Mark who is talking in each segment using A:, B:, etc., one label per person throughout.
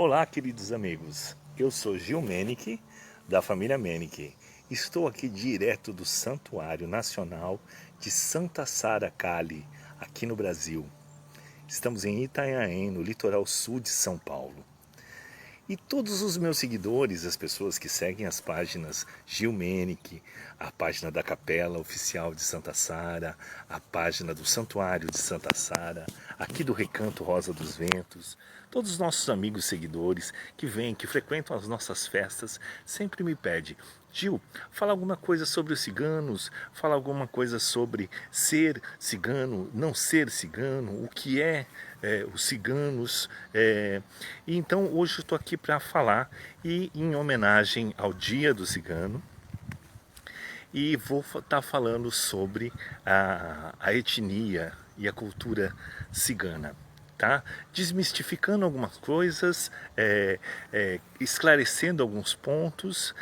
A: Olá, queridos amigos. Eu sou Gil Menike, da família Menike. Estou aqui direto do Santuário Nacional de Santa Sara Cali, aqui no Brasil. Estamos em Itanhaém, no litoral sul de São Paulo. E todos os meus seguidores, as pessoas que seguem as páginas Gil Menike, a página da Capela Oficial de Santa Sara, a página do Santuário de Santa Sara, aqui do Recanto Rosa dos Ventos, todos os nossos amigos seguidores que vêm, que frequentam as nossas festas, sempre me pedem: Gil, fala alguma coisa sobre os ciganos, fala alguma coisa sobre ser cigano, não ser cigano, o que os ciganos. E então hoje eu estou aqui para falar, e em homenagem ao Dia do Cigano, e vou estar falando sobre a etnia e a cultura cigana. Tá? Desmistificando algumas coisas, esclarecendo alguns pontos,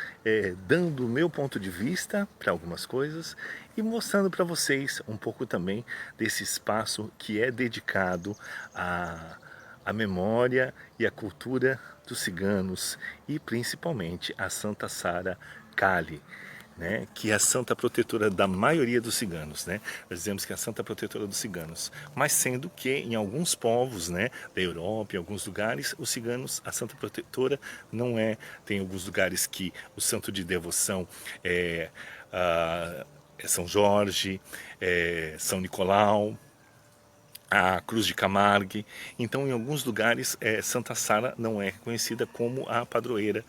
A: dando o meu ponto de vista para algumas coisas e mostrando para vocês um pouco também desse espaço que é dedicado à memória e à cultura dos ciganos e principalmente a Santa Sara Cali, né, que é a santa protetora da maioria dos ciganos, né? Nós dizemos que é a santa protetora dos ciganos, mas sendo que em alguns povos, né, da Europa, em alguns lugares, os ciganos, a santa protetora não é. Tem alguns lugares que o santo de devoção é São Jorge, São Nicolau, a Cruz de Camargue. Então, em alguns lugares, Santa Sara não é reconhecida como a padroeira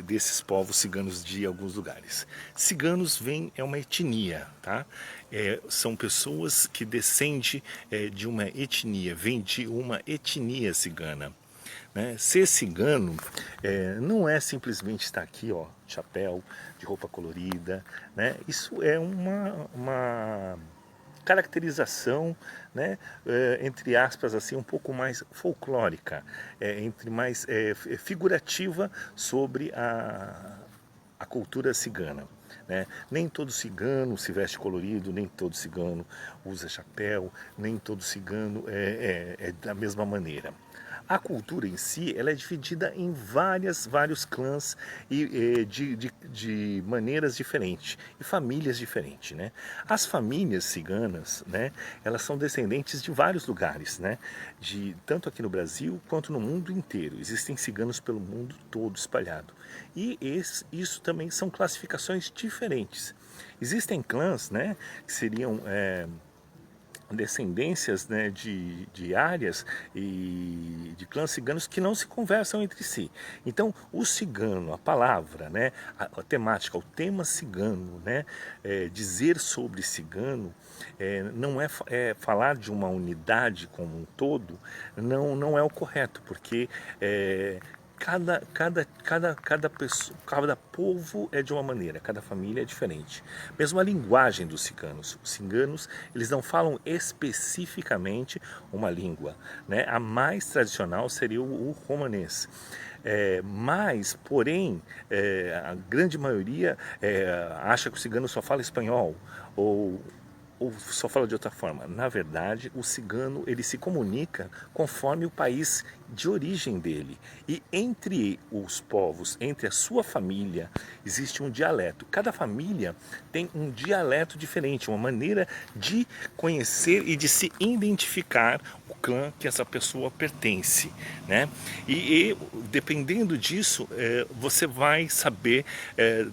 A: desses povos ciganos de alguns lugares. Ciganos é uma etnia, tá? São pessoas que descendem de uma etnia, vêm de uma etnia cigana. Né? Ser cigano não é simplesmente estar aqui, ó, de chapéu, de roupa colorida, né? Isso é uma caracterização, né, entre aspas, assim, um pouco mais folclórica, mais figurativa sobre a cultura cigana. Né? Nem todo cigano se veste colorido, nem todo cigano usa chapéu, nem todo cigano é da mesma maneira. A cultura em si, ela é dividida em vários clãs e de maneiras diferentes e famílias diferentes, né? As famílias ciganas, né, elas são descendentes de vários lugares, né? Tanto aqui no Brasil quanto no mundo inteiro. Existem ciganos pelo mundo todo espalhado. E isso também são classificações diferentes. Existem clãs, né, que seriam descendências, né, de áreas e de clãs ciganos que não se conversam entre si. Então, o cigano, a palavra, né, a temática, o tema cigano, né, dizer sobre cigano, não falar de uma unidade como um todo, não é o correto, porque cada pessoa, cada povo é de uma maneira, cada família é diferente. Mesmo a linguagem dos ciganos. Os ciganos, eles não falam especificamente uma língua, né? A mais tradicional seria o romanês. Porém, a grande maioria acha que o cigano só fala espanhol ou só fala de outra forma. Na verdade, o cigano, ele se comunica conforme o país de origem dele. E entre os povos, entre a sua família, existe um dialeto. Cada família tem um dialeto diferente, uma maneira de conhecer e de se identificar o clã que essa pessoa pertence, né? E dependendo disso, você vai saber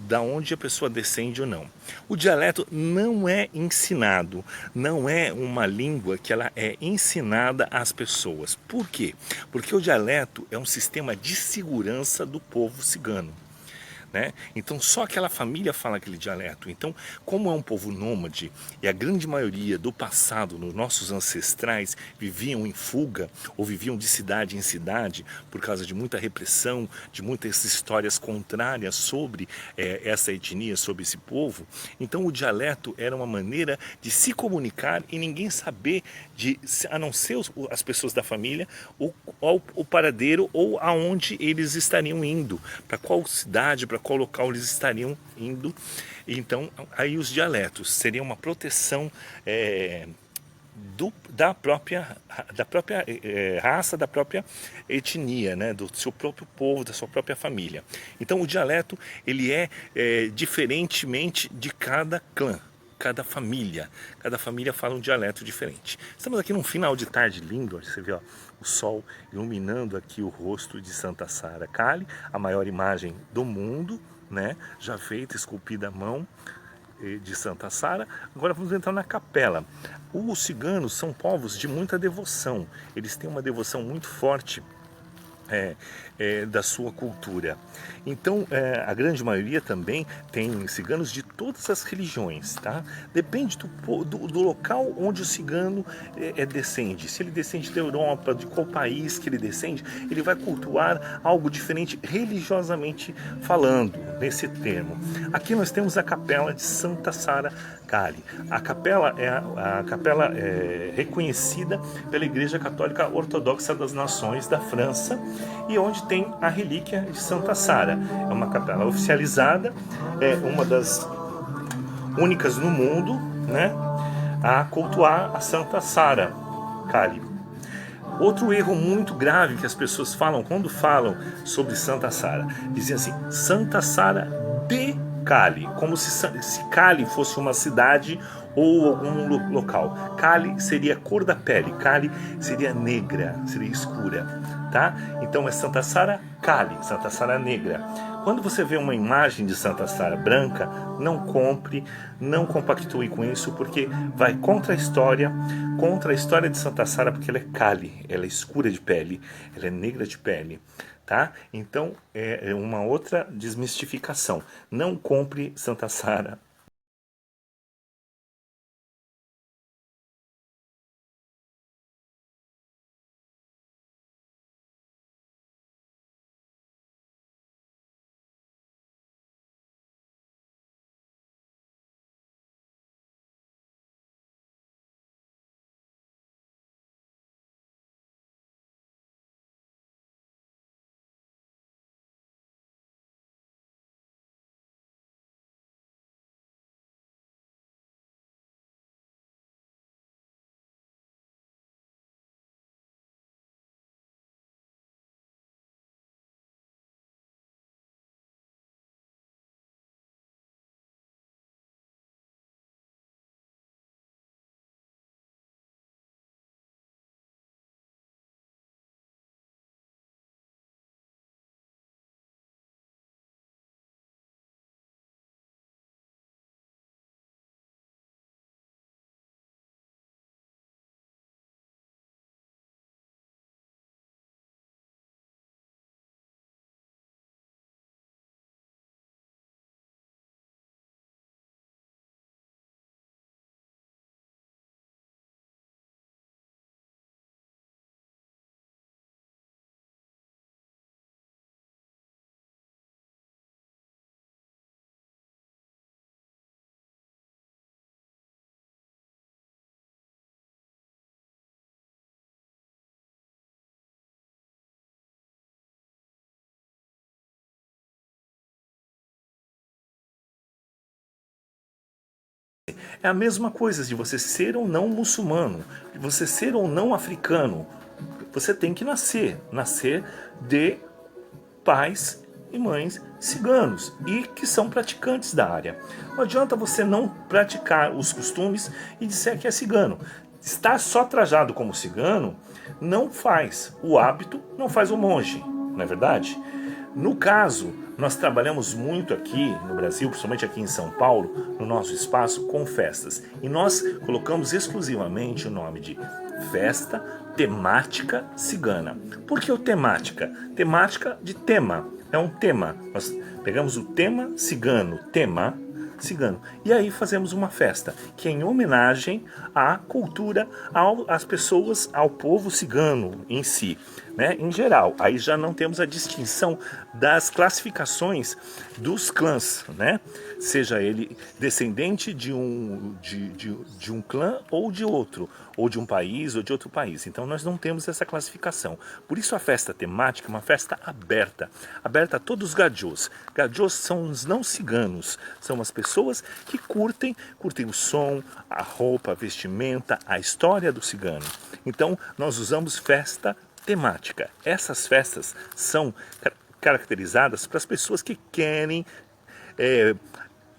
A: da onde a pessoa descende ou não. O dialeto não é ensinado, não é uma língua que ela é ensinada às pessoas. Por quê? Porque o dialeto é um sistema de segurança do povo cigano. Né? Então só aquela família fala aquele dialeto. Então, como é um povo nômade e a grande maioria do passado, nos nossos ancestrais, viviam em fuga ou viviam de cidade em cidade por causa de muita repressão, de muitas histórias contrárias sobre essa etnia, sobre esse povo, então o dialeto era uma maneira de se comunicar e ninguém saber, a não ser as pessoas da família, o paradeiro ou aonde eles estariam indo, para qual cidade, para qual local eles estariam indo. Então, aí os dialetos seriam uma proteção da própria raça, da própria etnia, né? Do seu próprio povo, da sua própria família. Então o dialeto ele é diferentemente de cada clã. Cada família fala um dialeto diferente. Estamos aqui num final de tarde lindo, você vê ó, o sol iluminando aqui o rosto de Santa Sara Kali, a maior imagem do mundo, né? Já feita, esculpida à mão de Santa Sara. Agora vamos entrar na capela. Os ciganos são povos de muita devoção, eles têm uma devoção muito forte da sua cultura. Então, a grande maioria também tem ciganos de todas as religiões, tá? Depende do local onde o cigano descende. Se ele descende da Europa, de qual país que ele descende, ele vai cultuar algo diferente religiosamente falando, nesse termo. Aqui nós temos a capela de Santa Sara Kali. A capela é reconhecida pela Igreja Católica Ortodoxa das Nações da França e onde tem a relíquia de Santa Sara. É uma capela oficializada, é uma das únicas no mundo, né, a cultuar a Santa Sara Kali. Outro erro muito grave que as pessoas falam quando falam sobre Santa Sara, dizem assim, Santa Sara de Kali, como se Kali fosse uma cidade ou algum local. Kali seria a cor da pele, Kali seria negra, seria escura, tá? Então é Santa Sara Kali, Santa Sara negra. Quando você vê uma imagem de Santa Sara branca, não compre, não compactue com isso, porque vai contra a história de Santa Sara, porque ela é Kali, ela é escura de pele, ela é negra de pele. Tá? Então é uma outra desmistificação. Não compre Santa Sara. É a mesma coisa de você ser ou não muçulmano, de você ser ou não africano. Você tem que nascer de pais e mães ciganos e que são praticantes da área. Não adianta você não praticar os costumes e dizer que é cigano. Estar só trajado como cigano não faz o hábito, não faz o monge, não é verdade? No caso, nós trabalhamos muito aqui no Brasil, principalmente aqui em São Paulo, no nosso espaço, com festas. E nós colocamos exclusivamente o nome de festa temática cigana. Por que o temática? Temática de tema, é um tema. Nós pegamos o tema cigano, tema cigano, e aí fazemos uma festa que é em homenagem à cultura, às pessoas, ao povo cigano em si. né, em geral. Aí já não temos a distinção das classificações dos clãs, né? Seja ele descendente de um clã ou de outro, ou de um país ou de outro país. Então nós não temos essa classificação. Por isso a festa temática é uma festa aberta, aberta a todos os gajôs. Gajôs são os não ciganos, são as pessoas que curtem o som, a roupa, a vestimenta, a história do cigano. Então nós usamos festa temática. Essas festas são caracterizadas para as pessoas que querem,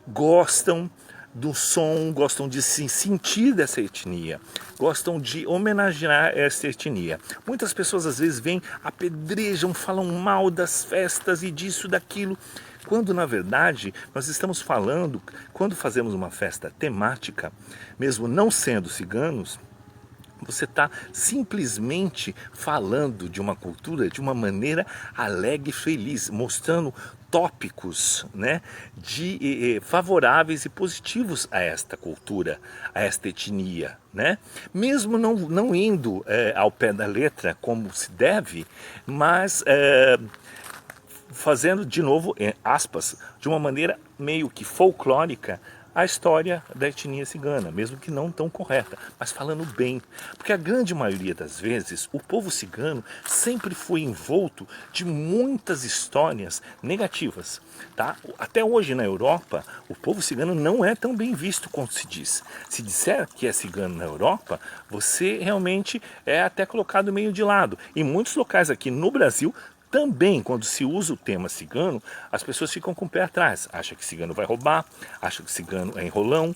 A: gostam do som, gostam de se sentir dessa etnia, gostam de homenagear essa etnia. Muitas pessoas às vezes vêm, apedrejam, falam mal das festas e disso, daquilo, quando na verdade nós estamos falando, quando fazemos uma festa temática, mesmo não sendo ciganos, você está simplesmente falando de uma cultura de uma maneira alegre e feliz, mostrando tópicos, né, favoráveis e positivos a esta cultura, a esta etnia, né? Mesmo não indo ao pé da letra como se deve, mas fazendo de novo, aspas, de uma maneira meio que folclórica, a história da etnia cigana, mesmo que não tão correta, mas falando bem. Porque a grande maioria das vezes, o povo cigano sempre foi envolto de muitas histórias negativas. Tá? Até hoje na Europa, o povo cigano não é tão bem visto quanto se diz. Se disser que é cigano na Europa, você realmente é até colocado meio de lado. Em muitos locais aqui no Brasil, também, quando se usa o tema cigano, as pessoas ficam com o pé atrás. Acha que cigano vai roubar, acha que cigano é enrolão.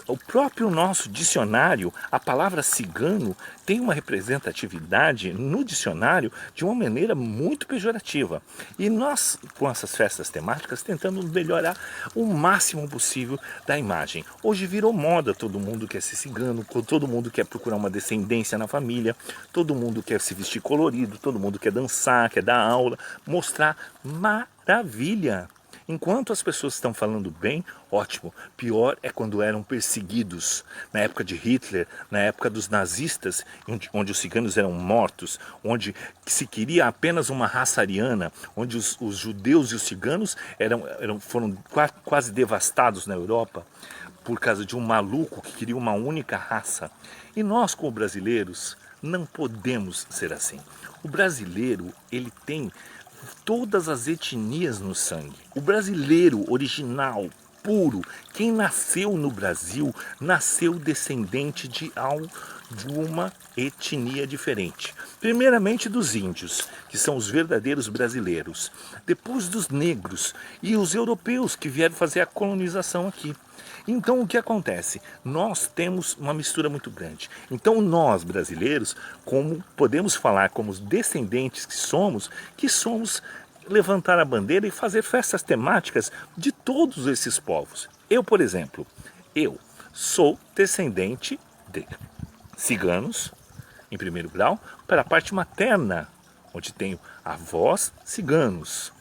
A: O próprio nosso dicionário, a palavra cigano tem uma representatividade no dicionário de uma maneira muito pejorativa. E nós, com essas festas temáticas, tentamos melhorar o máximo possível da imagem. Hoje virou moda, todo mundo quer ser cigano, todo mundo quer procurar uma descendência na família, todo mundo quer se vestir colorido, todo mundo quer dançar, quer dar aula, mostrar maravilha. Enquanto as pessoas estão falando bem, ótimo. Pior é quando eram perseguidos. Na época de Hitler, na época dos nazistas, onde os ciganos eram mortos, onde se queria apenas uma raça ariana, onde os judeus e os ciganos foram quase devastados na Europa por causa de um maluco que queria uma única raça. E nós, como brasileiros, não podemos ser assim. O brasileiro, ele tem todas as etnias no sangue. O brasileiro original, puro, quem nasceu no Brasil, nasceu descendente de uma etnia diferente. Primeiramente dos índios, que são os verdadeiros brasileiros. Depois dos negros e os europeus que vieram fazer a colonização aqui. Então o que acontece? Nós temos uma mistura muito grande. Então nós brasileiros, como podemos falar como descendentes que somos levantar a bandeira e fazer festas temáticas de todos esses povos. Eu, por exemplo, eu sou descendente de ciganos, em primeiro grau, para a parte materna, onde tenho avós ciganos,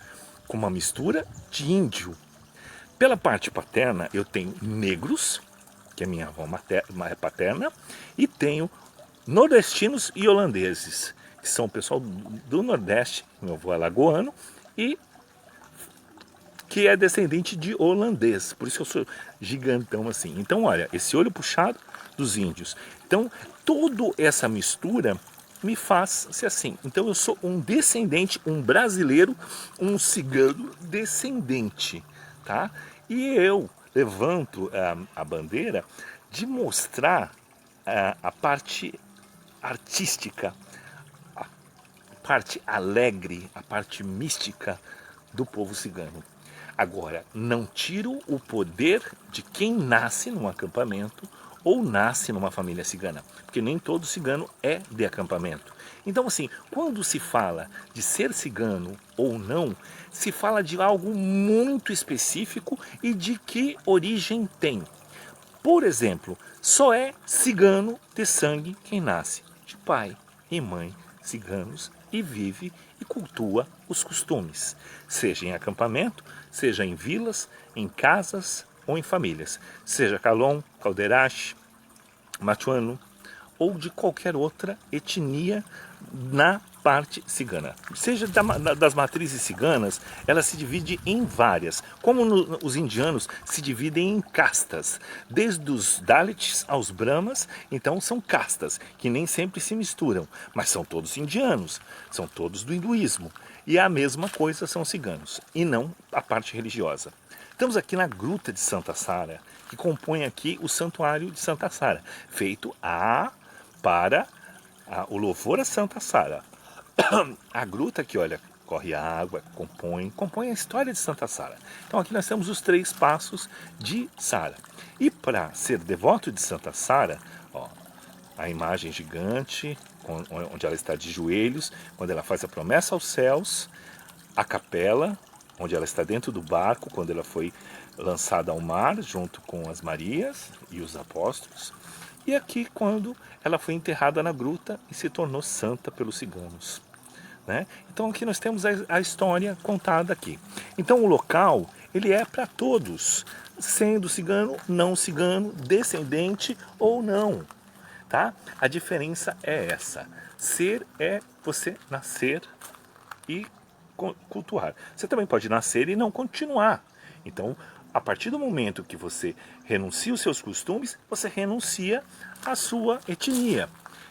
A: com uma mistura de índio. Pela parte paterna, eu tenho negros, que é minha avó paterna, e tenho nordestinos e holandeses, que são o pessoal do Nordeste, meu avô é alagoano, e que é descendente de holandês, por isso que eu sou gigantão assim. Então, olha, esse olho puxado dos índios. Então, toda essa mistura me faz ser assim. Então, eu sou um descendente, um brasileiro, um cigano descendente, tá? E eu levanto a bandeira de mostrar a parte artística, a parte alegre, a parte mística do povo cigano. Agora, não tiro o poder de quem nasce num acampamento ou nasce numa família cigana, porque nem todo cigano é de acampamento. Então, assim, quando se fala de ser cigano ou não, se fala de algo muito específico e de que origem tem. Por exemplo, só é cigano de sangue quem nasce de pai e mãe ciganos e vive e cultua os costumes, seja em acampamento, seja em vilas, em casas ou em famílias, seja Calon, Caldeirache, Machuano ou de qualquer outra etnia na parte cigana. Seja das matrizes ciganas, ela se divide em várias, como os indianos se dividem em castas, desde os Dalits aos Brahmas, então são castas, que nem sempre se misturam, mas são todos indianos, são todos do hinduísmo, e a mesma coisa são os ciganos, e não a parte religiosa. Estamos aqui na Gruta de Santa Sara, que compõe aqui o Santuário de Santa Sara, feito para o louvor a Santa Sara. A gruta aqui, olha, corre água, compõe a história de Santa Sara. Então aqui nós temos os 3 passos de Sara. E para ser devoto de Santa Sara, ó, a imagem gigante, onde ela está de joelhos, quando ela faz a promessa aos céus, a capela, onde ela está dentro do barco, quando ela foi lançada ao mar, junto com as Marias e os apóstolos, e aqui quando ela foi enterrada na gruta e se tornou santa pelos ciganos. Né? Então aqui nós temos a história contada aqui. Então o local, ele é para todos, sendo cigano, não cigano, descendente ou não. Tá? A diferença é essa. Ser é você nascer e cultuar. Você também pode nascer e não continuar. Então, a partir do momento que você renuncia os seus costumes, você renuncia à sua etnia.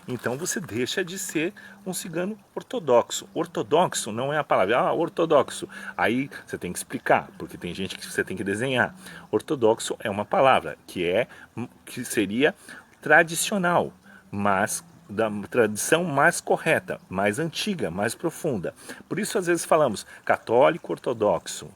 A: Então você deixa de ser um cigano ortodoxo. Ortodoxo não é a palavra, ortodoxo. Aí você tem que explicar, porque tem gente que você tem que desenhar. Ortodoxo é uma palavra que seria tradicional, mas da tradição mais correta, mais antiga, mais profunda. Por isso às vezes falamos católico ortodoxo.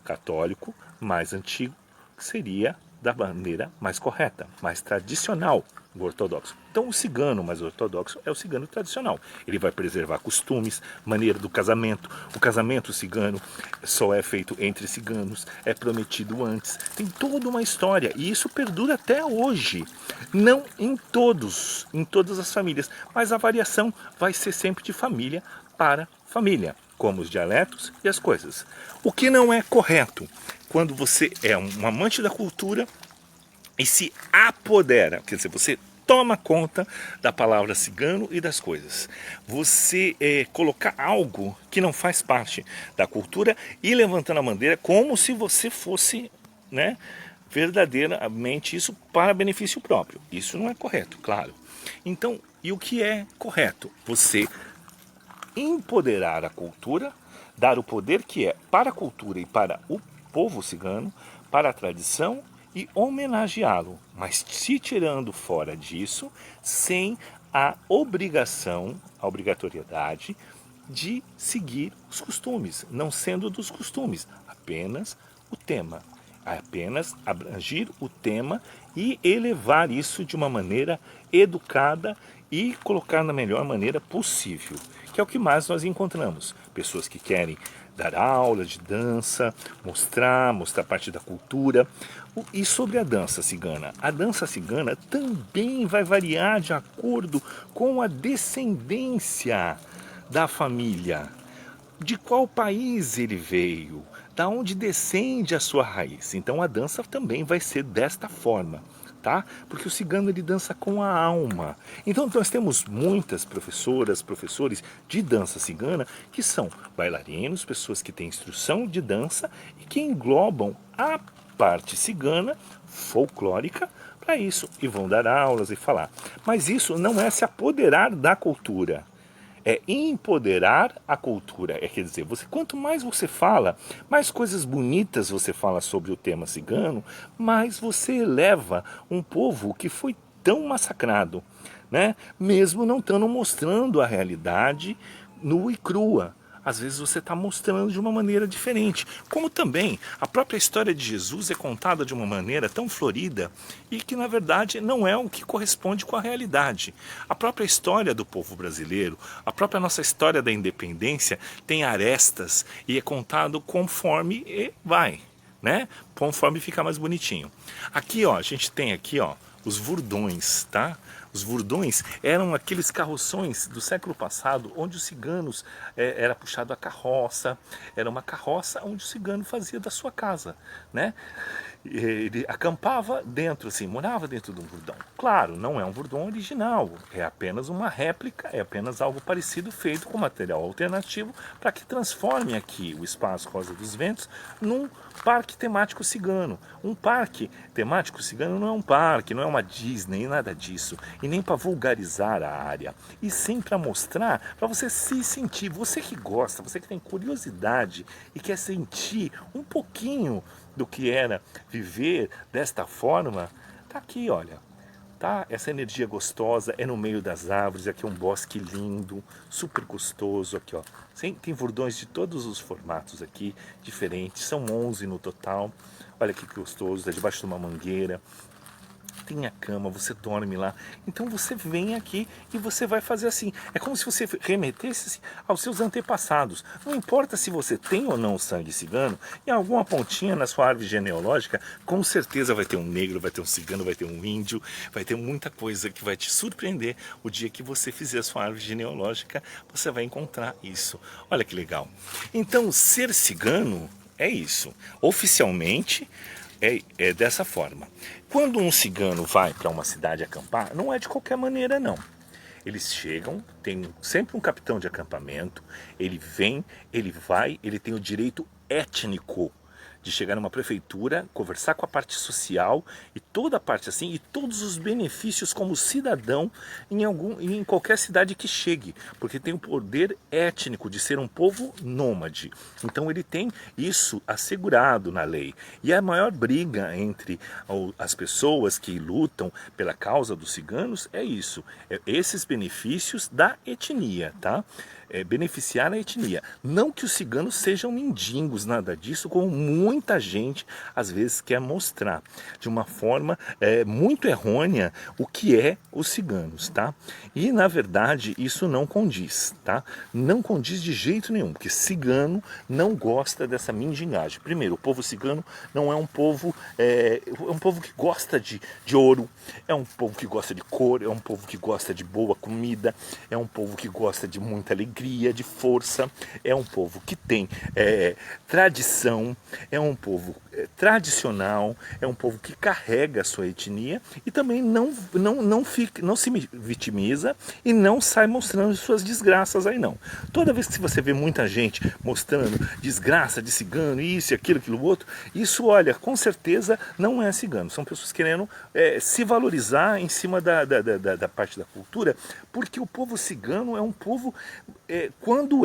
A: Católico mais antigo, que seria da maneira mais correta, mais tradicional do ortodoxo. Então o cigano mais ortodoxo é o cigano tradicional. Ele vai preservar costumes, maneira do casamento. O casamento cigano só é feito entre ciganos, é prometido antes. Tem toda uma história e isso perdura até hoje. Não em todas as famílias, mas a variação vai ser sempre de família para família, como os dialetos e as coisas. O que não é correto quando você é um amante da cultura e se apodera, quer dizer, você toma conta da palavra cigano e das coisas. Você colocar algo que não faz parte da cultura e levantando a bandeira como se você fosse, né, verdadeiramente isso para benefício próprio. Isso não é correto, claro. Então, e o que é correto? Você empoderar a cultura, dar o poder que é para a cultura e para o povo cigano, para a tradição e homenageá-lo, mas se tirando fora disso, sem a obrigatoriedade de seguir os costumes, não sendo dos costumes, apenas o tema, apenas abrangir o tema e elevar isso de uma maneira educada e colocar na melhor maneira possível, que é o que mais nós encontramos. Pessoas que querem dar aula de dança, mostrar parte da cultura. E sobre a dança cigana? A dança cigana também vai variar de acordo com a descendência da família. De qual país ele veio, da onde descende a sua raiz. Então a dança também vai ser desta forma, tá? Porque o cigano ele dança com a alma. Então nós temos muitas professoras, professores de dança cigana que são bailarinos, pessoas que têm instrução de dança e que englobam a parte cigana folclórica para isso e vão dar aulas e falar. Mas isso não é se apoderar da cultura. É empoderar a cultura. Quer dizer, quanto mais você fala, mais coisas bonitas você fala sobre o tema cigano, mais você eleva um povo que foi tão massacrado, né? Mesmo não estando mostrando a realidade nua e crua. Às vezes você está mostrando de uma maneira diferente. Como também a própria história de Jesus é contada de uma maneira tão florida e que na verdade não é o que corresponde com a realidade. A própria história do povo brasileiro, a própria nossa história da independência tem arestas e é contado conforme vai, né? Conforme fica mais bonitinho. Aqui, ó, a gente tem aqui, ó, os vurdões, tá? Os vurdões eram aqueles carroções do século passado, onde os ciganos era puxado a carroça, era uma carroça onde o cigano fazia da sua casa, né? ele acampava dentro, assim, morava dentro de um burdão. Claro, não é um burdão original, é apenas uma réplica, é apenas algo parecido feito com material alternativo para que transforme aqui o Espaço Rosa dos Ventos num parque temático cigano. Um parque temático cigano não é um parque, não é uma Disney, nada disso. E nem para vulgarizar a área. E sim para mostrar, para você se sentir, você que gosta, você que tem curiosidade e quer sentir um pouquinho do que era viver desta forma, tá aqui, olha. Tá? Essa energia gostosa é no meio das árvores, aqui é um bosque lindo, super gostoso, aqui ó. Tem bordões de todos os formatos aqui, diferentes, são 11 no total. Olha que gostoso, é debaixo de uma mangueira. Tem a cama, você dorme lá. Então você vem aqui e você vai fazer assim. É como se você remetesse assim, aos seus antepassados. Não importa se você tem ou não sangue cigano, em alguma pontinha na sua árvore genealógica, com certeza vai ter um negro, vai ter um cigano, vai ter um índio, vai ter muita coisa que vai te surpreender. O dia que você fizer a sua árvore genealógica, você vai encontrar isso. Olha que legal. Então, ser cigano é isso. Oficialmente, é dessa forma. Quando um cigano vai para uma cidade acampar, não é de qualquer maneira não. Eles chegam, tem sempre um capitão de acampamento, ele vem, ele vai, ele tem o direito étnico de chegar numa prefeitura, conversar com a parte social e toda a parte assim, e todos os benefícios como cidadão em qualquer cidade que chegue, porque tem o poder étnico de ser um povo nômade. Então ele tem isso assegurado na lei. E a maior briga entre as pessoas que lutam pela causa dos ciganos é isso, esses benefícios da etnia, tá? Beneficiar a etnia. Não que os ciganos sejam mendigos, nada disso, como muita gente às vezes quer mostrar de uma forma muito errônea o que é os ciganos, tá? E na verdade isso não condiz, tá? Não condiz de jeito nenhum, porque cigano não gosta dessa mendigagem. Primeiro, o povo cigano não é um povo, é um povo que gosta de ouro, é um povo que gosta de cor, é um povo que gosta de boa comida, é um povo que gosta de muita alegria, de força, é um povo que tem tradição, é um povo tradicional, é um povo que carrega a sua etnia e também não se vitimiza e não sai mostrando suas desgraças aí não. Toda vez que você vê muita gente mostrando desgraça de cigano, isso, aquilo, aquilo outro, isso, olha, com certeza não é cigano, são pessoas querendo se valorizar em cima da parte da cultura, porque o povo cigano é um povo, quando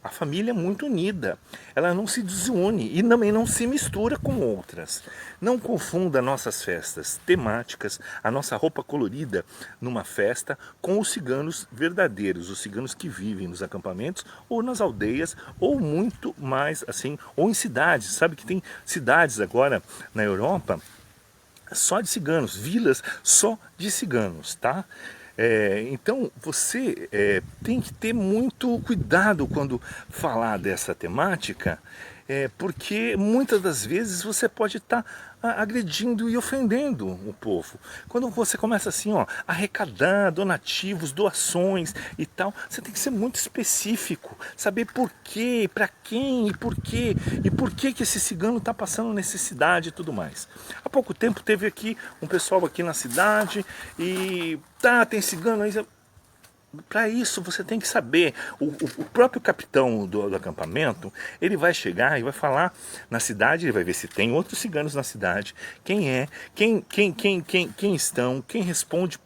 A: a família é muito unida, ela não se desune e também não se mistura com outras. Não confunda nossas festas temáticas, a nossa roupa colorida numa festa com os ciganos verdadeiros, os ciganos que vivem nos acampamentos ou nas aldeias ou muito mais assim, ou em cidades. Sabe que tem cidades agora na Europa só de ciganos, vilas só de ciganos, tá? Então você tem que ter muito cuidado quando falar dessa temática, porque muitas das vezes você pode estar agredindo e ofendendo o povo. Quando você começa assim, ó, a arrecadar donativos, doações e tal, você tem que ser muito específico, saber por quê, para quem e por que que esse cigano está passando necessidade e tudo mais. Há pouco tempo teve aqui um pessoal aqui na cidade e tem cigano aí. Para isso você tem que saber, o próprio capitão do acampamento, ele vai chegar e vai falar na cidade, ele vai ver se tem outros ciganos na cidade, quem estão, quem responde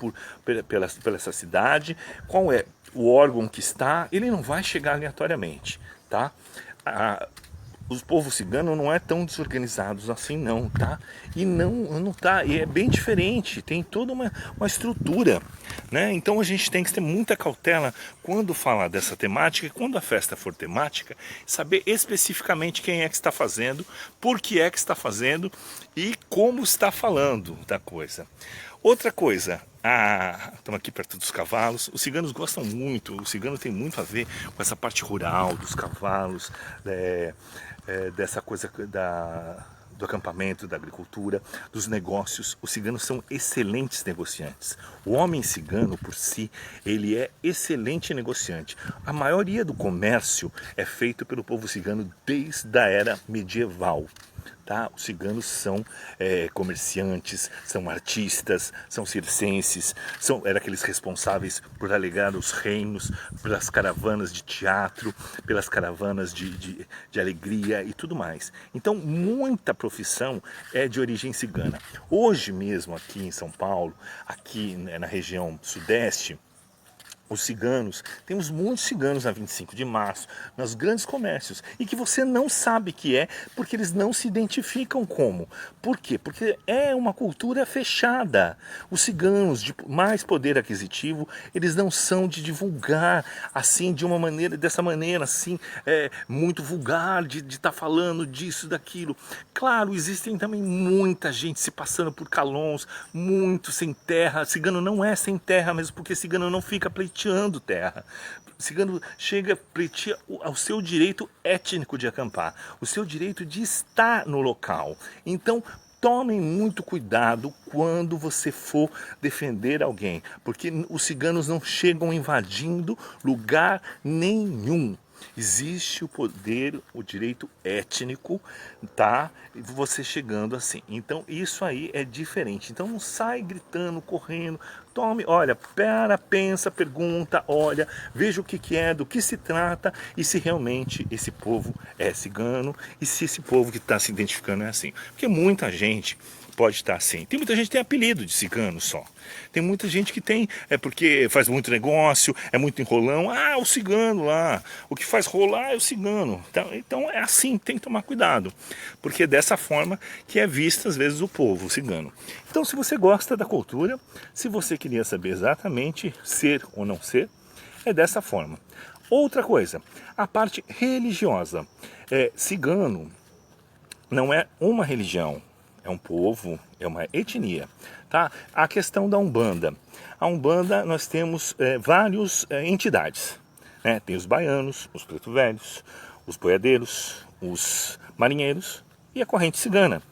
A: pela essa cidade, qual é o órgão que está, ele não vai chegar aleatoriamente, tá? Os povos ciganos não é tão desorganizados assim não, tá? E não tá, e é bem diferente, tem toda uma estrutura, né? Então a gente tem que ter muita cautela quando falar dessa temática, e quando a festa for temática, saber especificamente quem é que está fazendo, por que é que está fazendo e como está falando da coisa. Outra coisa, estamos aqui perto dos cavalos, os ciganos gostam muito, o cigano tem muito a ver com essa parte rural dos cavalos, dessa coisa do acampamento, da agricultura, dos negócios. Os ciganos são excelentes negociantes. O homem cigano, por si, ele é excelente negociante. A maioria do comércio é feito pelo povo cigano desde a era medieval. tá? Os ciganos são comerciantes, são artistas, são circenses, eram aqueles responsáveis por alegrar os reinos, pelas caravanas de teatro, pelas caravanas de alegria e tudo mais. Então, muita profissão é de origem cigana. Hoje mesmo, aqui em São Paulo, aqui, né, na região sudeste, os ciganos, temos muitos ciganos na 25 de março, nos grandes comércios, e que você não sabe que é, porque eles não se identificam como. Por quê? Porque é uma cultura fechada. Os ciganos de mais poder aquisitivo, eles não são de divulgar assim, de uma maneira, dessa maneira assim, muito vulgar, de estar falando disso, daquilo. Claro, existem também muita gente se passando por calões, muito sem terra. Cigano não é sem terra mesmo, porque cigano não fica pleiteando terra. O cigano chega, pleiteia o seu direito étnico de acampar, o seu direito de estar no local. Então, tomem muito cuidado quando você for defender alguém, porque os ciganos não chegam invadindo lugar nenhum. Existe o poder, o direito étnico, tá? Você chegando assim. Então isso aí é diferente. Então não sai gritando, correndo. Tome, olha, pensa, pergunta, olha, veja o que é, do que se trata e se realmente esse povo é cigano e se esse povo que está se identificando é assim. Porque muita gente pode estar assim. Tem muita gente que tem apelido de cigano só. Tem muita gente que tem, porque faz muito negócio, é muito enrolão. Ah, o cigano lá, o que faz rolar é o cigano. Então é assim, tem que tomar cuidado. Porque é dessa forma que é visto às vezes o povo, o cigano. Então se você gosta da cultura, se você queria saber exatamente ser ou não ser, é dessa forma. Outra coisa, a parte religiosa. Cigano não é uma religião. É um povo, é uma etnia, tá? A questão da Umbanda. A Umbanda nós temos várias entidades, né? Tem os baianos, os preto velhos, os boiadeiros, os marinheiros e a corrente cigana.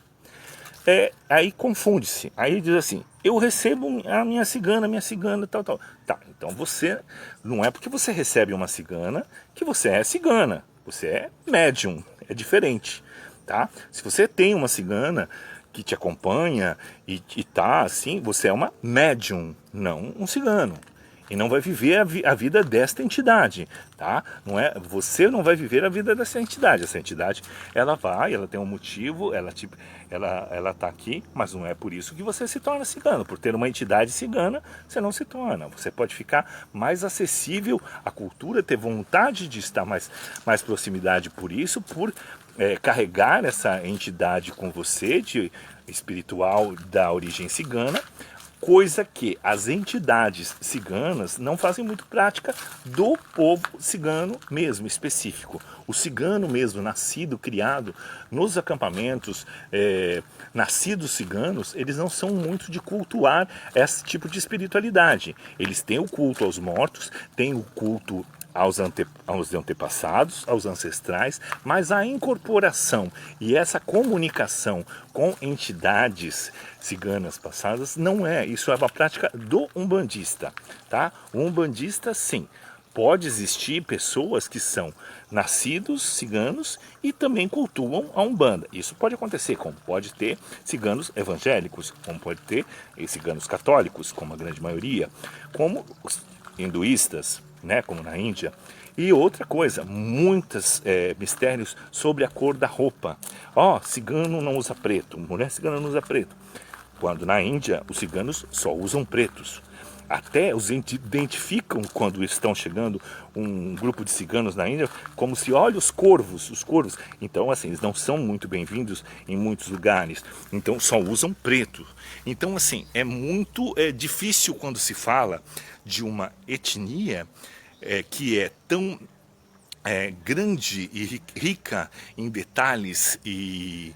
A: Aí confunde-se, aí diz assim, eu recebo a minha cigana, tal. Tá, então você, não é porque você recebe uma cigana que você é cigana, você é médium, é diferente, tá? Se você tem uma cigana que te acompanha e tá assim, você é uma médium, não um cigano. E não vai viver a vida desta entidade, tá? Você não vai viver a vida dessa entidade. Essa entidade, ela tem um motivo, ela tá aqui, mas não é por isso que você se torna cigano. Por ter uma entidade cigana, você não se torna. Você pode ficar mais acessível à cultura, ter vontade de estar mais proximidade por isso, por carregar essa entidade com você, de espiritual da origem cigana, coisa que as entidades ciganas não fazem muito prática do povo cigano mesmo, específico. O cigano mesmo, nascido, criado nos acampamentos, nascidos ciganos, eles não são muito de cultuar esse tipo de espiritualidade. Eles têm o culto aos mortos, têm o culto aos antepassados, aos ancestrais, mas a incorporação e essa comunicação com entidades ciganas passadas não é. Isso é uma prática do umbandista, tá? O umbandista, sim. Pode existir pessoas que são nascidos ciganos e também cultuam a Umbanda. Isso pode acontecer, como pode ter ciganos evangélicos, como pode ter ciganos católicos, como a grande maioria, como os hinduístas, né, como na Índia. E outra coisa, muitos mistérios sobre a cor da roupa. Cigano não usa preto, mulher cigana não usa preto. Quando na Índia os ciganos só usam pretos. Até os identificam quando estão chegando um grupo de ciganos na Índia, como se, olha os corvos. Então, assim, eles não são muito bem-vindos em muitos lugares. Então, só usam preto. Então, assim, é muito difícil quando se fala de uma etnia que é tão grande e rica em detalhes e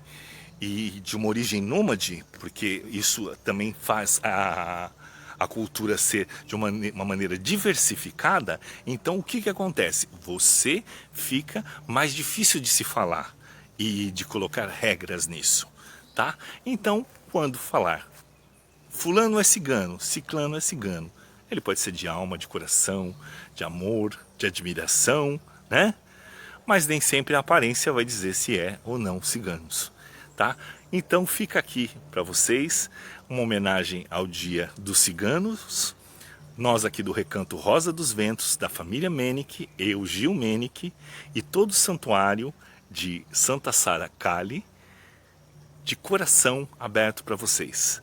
A: de uma origem nômade, porque isso também faz a cultura ser de uma maneira diversificada. Então o que acontece? Você fica mais difícil de se falar e de colocar regras nisso, tá? Então, quando falar fulano é cigano, ciclano é cigano, ele pode ser de alma, de coração, de amor, de admiração, né? Mas nem sempre a aparência vai dizer se é ou não ciganos. Tá? tá? Então fica aqui para vocês uma homenagem ao Dia dos Ciganos. Nós aqui do Recanto Rosa dos Ventos, da família Menick, eu, Gil Menick, e todo o santuário de Santa Sara Cali, de coração aberto para vocês.